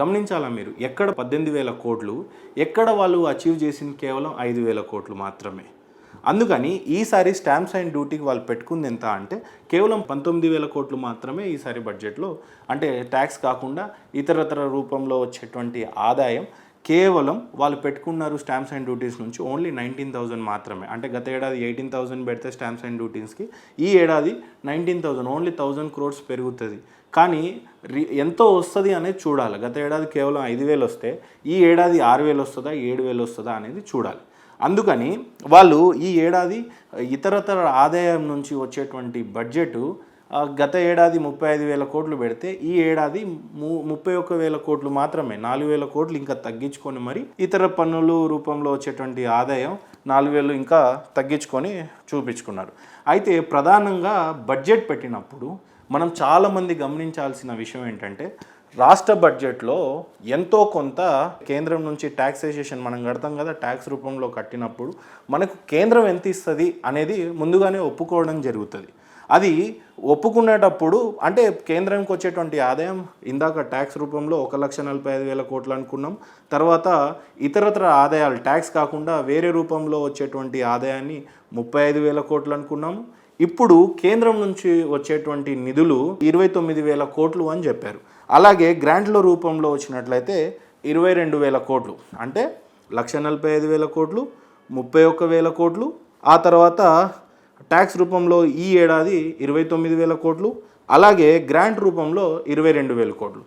గమనించాలా మీరు ఎక్కడ 18,000 కోట్లు, ఎక్కడ వాళ్ళు అచీవ్ చేసింది కేవలం 5,000 కోట్లు మాత్రమే. అందుకని ఈసారి స్టాంప్స్ అండ్ డ్యూటీకి వాళ్ళు పెట్టుకుంది ఎంత అంటే కేవలం 19,000 కోట్లు మాత్రమే ఈసారి బడ్జెట్లో. అంటే ట్యాక్స్ కాకుండా ఇతరతర రూపంలో వచ్చేటువంటి ఆదాయం కేవలం వాళ్ళు పెట్టుకున్నారు స్టాంప్స్ అండ్ డ్యూటీస్ నుంచి ఓన్లీ 19,000 మాత్రమే. అంటే గత ఏడాది 18,000 పెడితే స్టాంప్స్ అండ్ డ్యూటీస్కి ఈ ఏడాది 19,000 ఓన్లీ 1,000 crores పెరుగుతుంది. కానీ ఎంతో వస్తుంది అనేది చూడాలి. గత ఏడాది కేవలం 5,000 వస్తే ఈ ఏడాది 6,000 వస్తుందా 7,000 వస్తుందా అనేది చూడాలి. అందుకని వాళ్ళు ఈ ఏడాది ఇతరతర ఆదాయం నుంచి వచ్చేటువంటి బడ్జెట్ గత ఏడాది 35,000 కోట్లు పెడితే ఈ ఏడాది 31,000 కోట్లు మాత్రమే. 4,000 కోట్లు ఇంకా తగ్గించుకొని మరి ఇతర పన్నులు రూపంలో వచ్చేటువంటి ఆదాయం 4,000 ఇంకా తగ్గించుకొని చూపించుకున్నారు. అయితే ప్రధానంగా బడ్జెట్ పెట్టినప్పుడు మనం చాలామంది గమనించాల్సిన విషయం ఏంటంటే రాష్ట్ర బడ్జెట్లో ఎంతో కొంత కేంద్రం నుంచి ట్యాక్సేషన్ మనం కడతాం కదా, ట్యాక్స్ రూపంలో కట్టినప్పుడు మనకు కేంద్రం ఎంత ఇస్తుంది అనేది ముందుగానే ఒప్పుకోవడం జరుగుతుంది. అది ఒప్పుకునేటప్పుడు అంటే కేంద్రానికి వచ్చేటువంటి ఆదాయం ఇందాక ట్యాక్స్ రూపంలో 1,45,000 కోట్లు అనుకున్నాం. తర్వాత ఇతరతర ఆదాయాలు ట్యాక్స్ కాకుండా వేరే రూపంలో వచ్చేటువంటి ఆదాయాన్ని 35,000 కోట్లు అనుకున్నాము. ఇప్పుడు కేంద్రం నుంచి వచ్చేటువంటి నిధులు 29,000 కోట్లు అని చెప్పారు. అలాగే గ్రాంట్ల రూపంలో వచ్చినట్లయితే 22,000 కోట్లు, అంటే 1,45,000 కోట్లు, 31,000 కోట్లు, ఆ తర్వాత ట్యాక్స్ రూపంలో ఈ ఏడాది 29,000 కోట్లు, అలాగే గ్రాంట్ రూపంలో 22,000 కోట్లు.